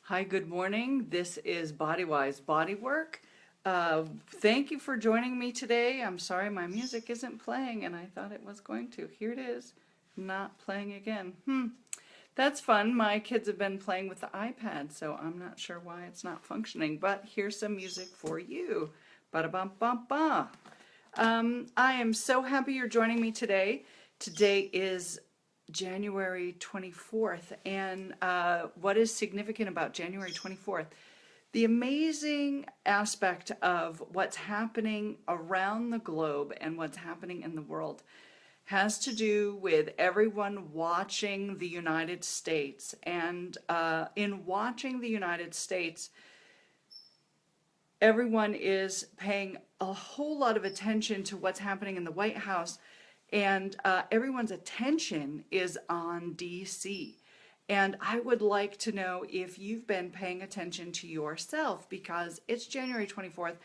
Hi, good morning. This is Bodywise Bodywork. Thank you for joining me today. I'm sorry my music isn't playing and I thought it was going to. Here it is, not playing again. That's fun. My kids have been playing with the iPad, so I'm not sure why it's not functioning, but here's some music for you. Ba-da-bum-bum-ba. I am so happy you're joining me today. Today is January 24th, and what is significant about January 24th? The amazing aspect of what's happening around the globe and what's happening in the world has to do with everyone watching the United States. And in watching the United States, everyone is paying a whole lot of attention to what's happening in the White House, and everyone's attention is on DC. And I would like to know if you've been paying attention to yourself, because it's January 24th,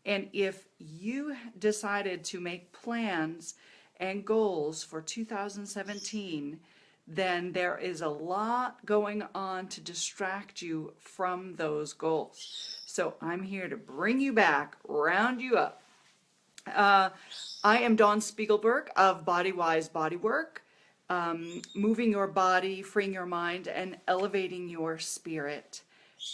and if you decided to make plans and goals for 2017, then there is a lot going on to distract you from those goals. So I'm here to bring you back, round you up. I am Dawn Spiegelberg of Bodywise Bodywork, moving your body, freeing your mind, and elevating your spirit.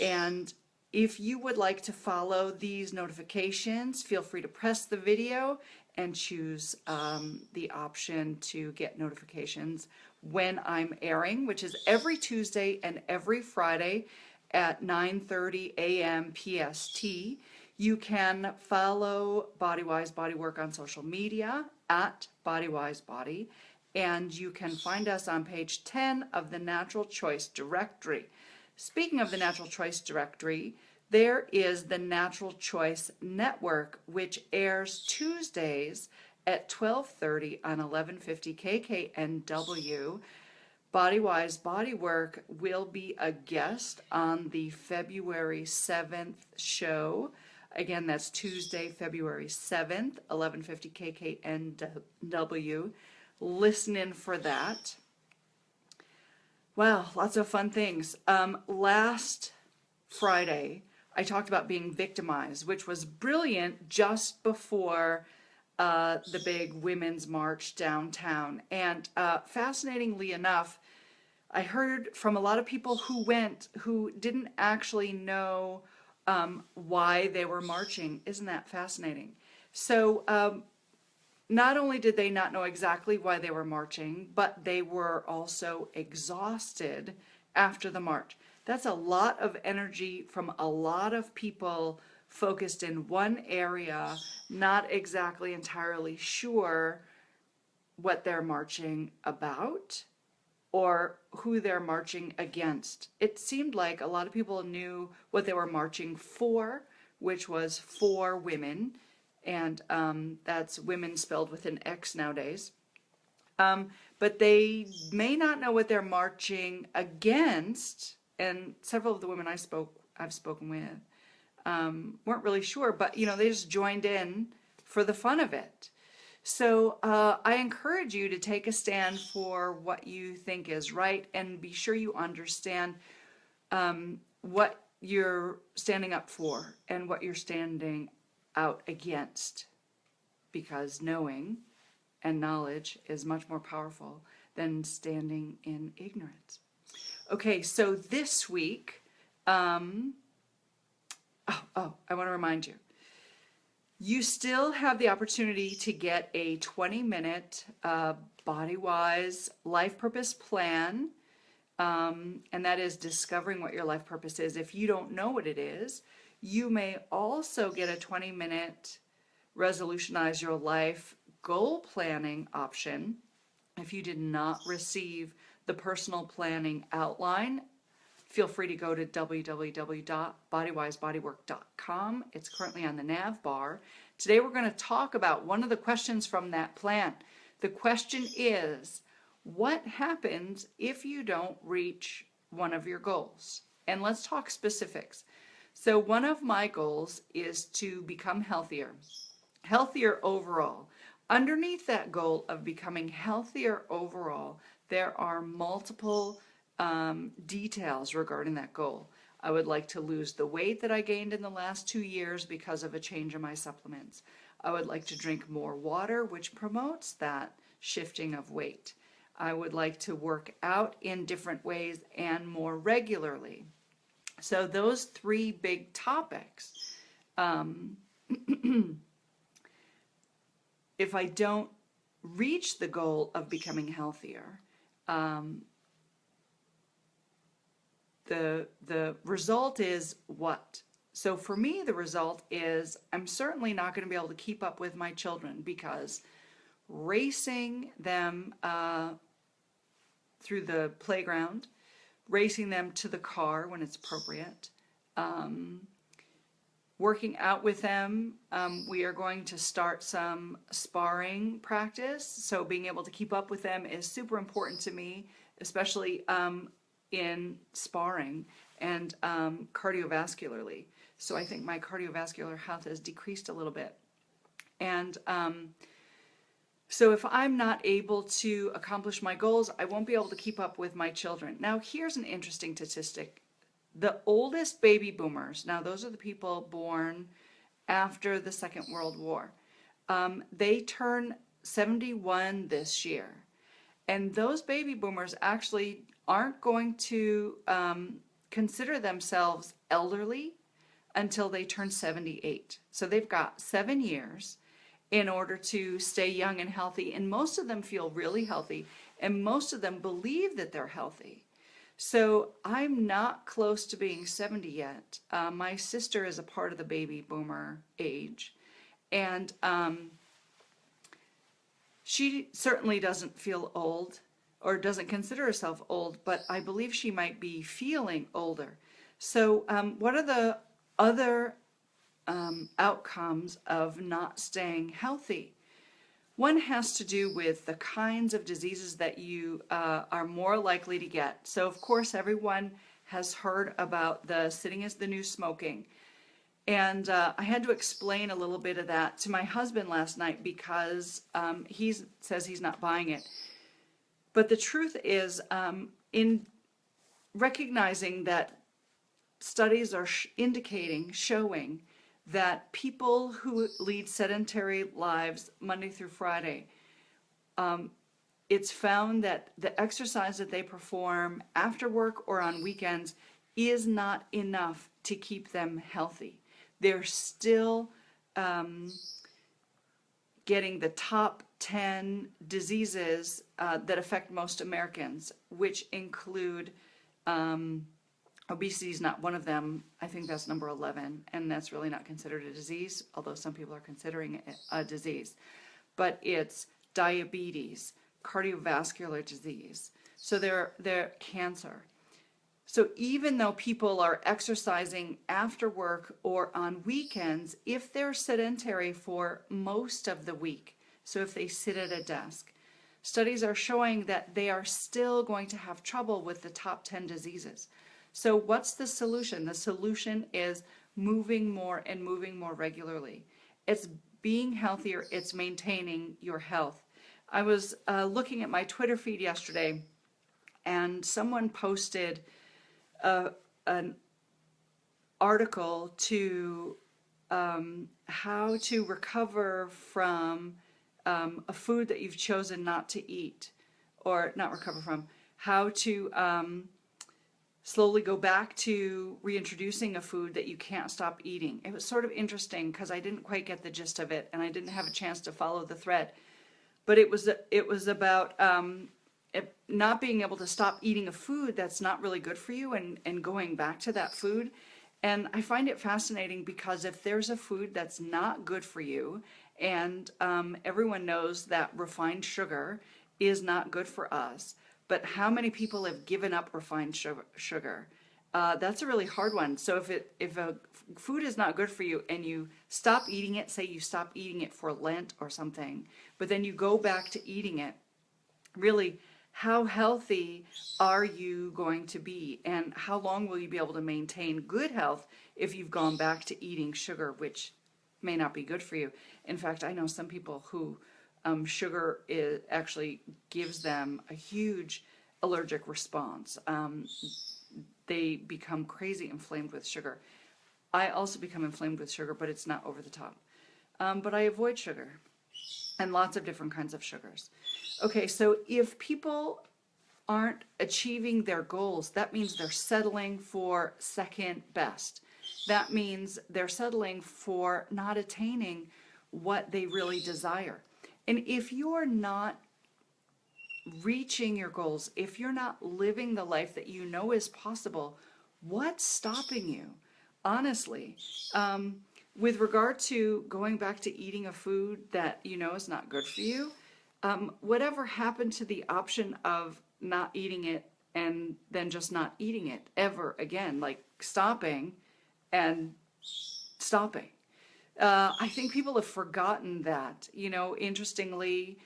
And if you would like to follow these notifications, feel free to press the video and choose the option to get notifications when I'm airing, which is every Tuesday and every Friday at 9:30 a.m. PST. You can follow Bodywise Bodywork on social media at Bodywise Body, and you can find us on page 10 of the Natural Choice Directory. Speaking of the Natural Choice Directory, there is the Natural Choice Network, which airs Tuesdays at 12:30 on 1150 KKNW. Bodywise Bodywork will be a guest on the February 7th show. Again, that's Tuesday, February 7th, 1150 KKNW. Listen in for that. Wow, lots of fun things. Last Friday, I talked about being victimized, which was brilliant just before the big women's march downtown. And fascinatingly enough, I heard from a lot of people who went who didn't actually know why they were marching. Isn't that fascinating? So not only did they not know exactly why they were marching, but they were also exhausted after the march. That's a lot of energy from a lot of people focused in one area, not exactly entirely sure what they're marching about or who they're marching against. It seemed like a lot of people knew what they were marching for, which was for women, and that's women spelled with an X nowadays. But they may not know what they're marching against, and several of the women I've spoken with weren't really sure, but they just joined in for the fun of it. So I encourage you to take a stand for what you think is right, and be sure you understand what you're standing up for and what you're standing out against, because knowing and knowledge is much more powerful than standing in ignorance. Okay, so this week, I want to remind you, you still have the opportunity to get a 20-minute Bodywise life purpose plan, and that is discovering what your life purpose is. If you don't know what it is, you may also get a 20-minute Resolutionize Your Life goal planning option. If you did not receive the personal planning outline, feel free to go to www.bodywisebodywork.com. It's currently on the nav bar. Today we're going to talk about one of the questions from that plan. The question is, what happens if you don't reach one of your goals? And let's talk specifics. So one of my goals is to become healthier overall. Underneath that goal of becoming healthier overall, there are multiple details regarding that goal. I would like to lose the weight that I gained in the last 2 years because of a change in my supplements. I would like to drink more water, which promotes that shifting of weight. I would like to work out in different ways and more regularly. So those three big topics, if I don't reach the goal of becoming healthier, the result is what? So for me, the result is I'm certainly not going to be able to keep up with my children, because racing them through the playground, racing them to the car when it's appropriate, working out with them. We are going to start some sparring practice, so being able to keep up with them is super important to me, especially in sparring and cardiovascularly. So I think my cardiovascular health has decreased a little bit. And so if I'm not able to accomplish my goals, I won't be able to keep up with my children. Now, here's an interesting statistic. The oldest baby boomers, now those are the people born after the Second World War, they turn 71 this year. And those baby boomers actually aren't going to consider themselves elderly until they turn 78. So they've got 7 years in order to stay young and healthy. And most of them feel really healthy, and most of them believe that they're healthy. So I'm not close to being 70 yet. My sister is a part of the baby boomer age, and she certainly doesn't feel old or doesn't consider herself old, but I believe she might be feeling older. So what are the other outcomes of not staying healthy? One has to do with the kinds of diseases that you are more likely to get. So, of course, everyone has heard about the sitting is the new smoking. And I had to explain a little bit of that to my husband last night, because he says he's not buying it. But the truth is, in recognizing that studies are showing that people who lead sedentary lives Monday through Friday, it's found that the exercise that they perform after work or on weekends is not enough to keep them healthy. They're still getting the top 10 diseases that affect most Americans, which include obesity is not one of them. I think that's number 11, and that's really not considered a disease, although some people are considering it a disease. But it's diabetes, cardiovascular disease, so they're cancer. So even though people are exercising after work or on weekends, if they're sedentary for most of the week, so if they sit at a desk, studies are showing that they are still going to have trouble with the top 10 diseases. So what's the solution? The solution is moving more and moving more regularly. It's being healthier. It's maintaining your health. I was looking at my Twitter feed yesterday, and someone posted an article to how to recover from a food that you've chosen not to eat, or not recover from, how to slowly go back to reintroducing a food that you can't stop eating. It was sort of interesting because I didn't quite get the gist of it, and I didn't have a chance to follow the thread. But it was about not being able to stop eating a food that's not really good for you, and going back to that food. And I find it fascinating, because if there's a food that's not good for you, and everyone knows that refined sugar is not good for us, but how many people have given up refined sugar? That's a really hard one. So if a food is not good for you and you stop eating it, say you stop eating it for Lent or something, but then you go back to eating it, really, how healthy are you going to be? And how long will you be able to maintain good health if you've gone back to eating sugar, which may not be good for you? In fact, I know some people who sugar actually gives them a huge allergic response. they become crazy inflamed with sugar. I also become inflamed with sugar, but it's not over the top. But I avoid sugar and lots of different kinds of sugars. Okay, so if people aren't achieving their goals, that means they're settling for second best. That means they're settling for not attaining what they really desire. And if you're not reaching your goals, if you're not living the life that you know is possible, what's stopping you? Honestly, with regard to going back to eating a food that you know is not good for you, whatever happened to the option of not eating it and then just not eating it ever again, like stopping and stopping? I think people have forgotten that. You know, interestingly,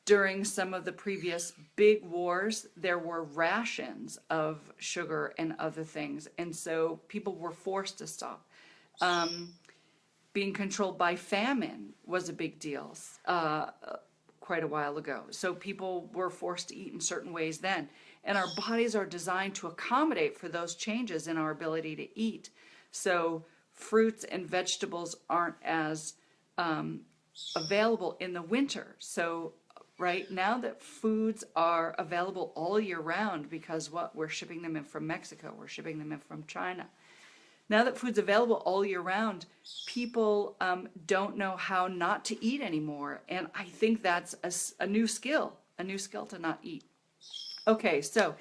during some of the previous big wars, there were rations of sugar and other things, and so people were forced to stop. Being controlled by famine was a big deal quite a while ago. So people were forced to eat in certain ways then. And our bodies are designed to accommodate for those changes in our ability to eat. So fruits and vegetables aren't as available in the winter. So right now that foods are available all year round, because what, we're shipping them in from Mexico, we're shipping them in from China. Now that food's available all year round, people don't know how not to eat anymore. And I think that's a new skill to not eat. Okay, so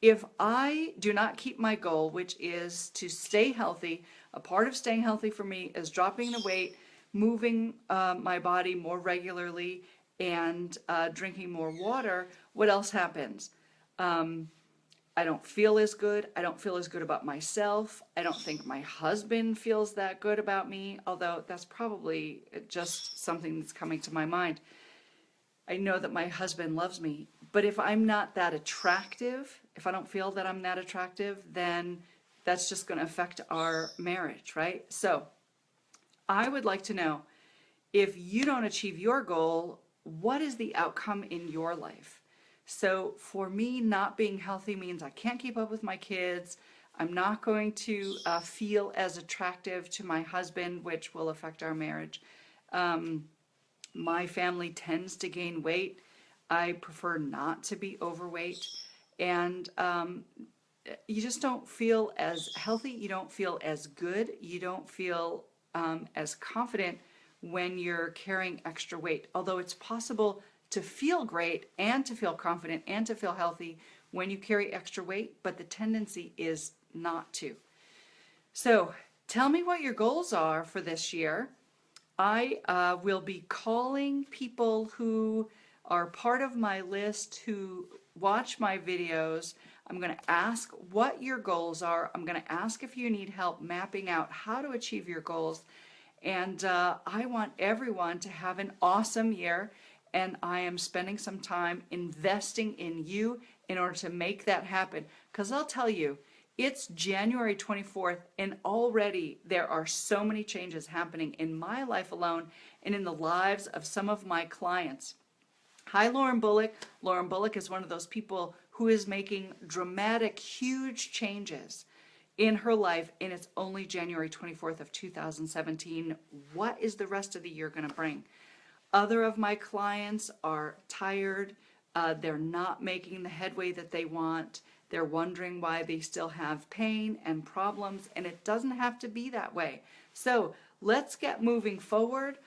if I do not keep my goal, which is to stay healthy, a part of staying healthy for me is dropping the weight, moving my body more regularly, and drinking more water. What else happens? I don't feel as good. I don't feel as good about myself. I don't think my husband feels that good about me, although that's probably just something that's coming to my mind. I know that my husband loves me, but if I'm not that attractive, if I don't feel that I'm that attractive, then that's just going to affect our marriage, right? So I would like to know, if you don't achieve your goal, what is the outcome in your life? So for me, not being healthy means I can't keep up with my kids. I'm not going to feel as attractive to my husband, which will affect our marriage. My family tends to gain weight. I prefer not to be overweight. And you just don't feel as healthy. You don't feel as good. You don't feel as confident when you're carrying extra weight. Although it's possible to feel great and to feel confident and to feel healthy when you carry extra weight, but the tendency is not to. So tell me what your goals are for this year. I will be calling people who are part of my list who watch my videos. I'm going to ask what your goals are. I'm going to ask if you need help mapping out how to achieve your goals. And I want everyone to have an awesome year. And I am spending some time investing in you in order to make that happen. Because I'll tell you, it's January 24th, and already there are so many changes happening in my life alone and in the lives of some of my clients. Hi, Lauren Bullock. Lauren Bullock is one of those people who is making dramatic, huge changes in her life, and it's only January 24th of 2017. What is the rest of the year going to bring? Other of my clients are tired. They're not making the headway that they want. They're wondering why they still have pain and problems, and it doesn't have to be that way. So let's get moving forward.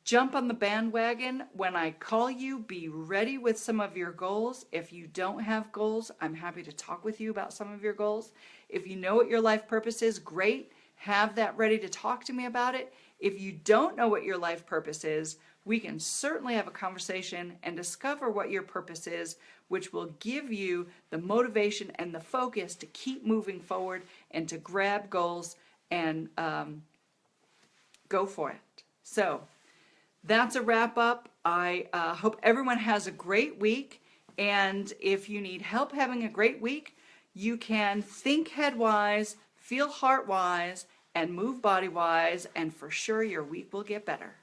Jump on the bandwagon. When I call you, be ready with some of your goals. If you don't have goals, I'm happy to talk with you about some of your goals. If you know what your life purpose is, great. Have that ready to talk to me about it. If you don't know what your life purpose is, we can certainly have a conversation and discover what your purpose is, which will give you the motivation and the focus to keep moving forward and to grab goals and go for it. So that's a wrap up. I hope everyone has a great week. And if you need help having a great week, you can think head-wise, feel heart-wise, and move body-wise, and for sure your week will get better.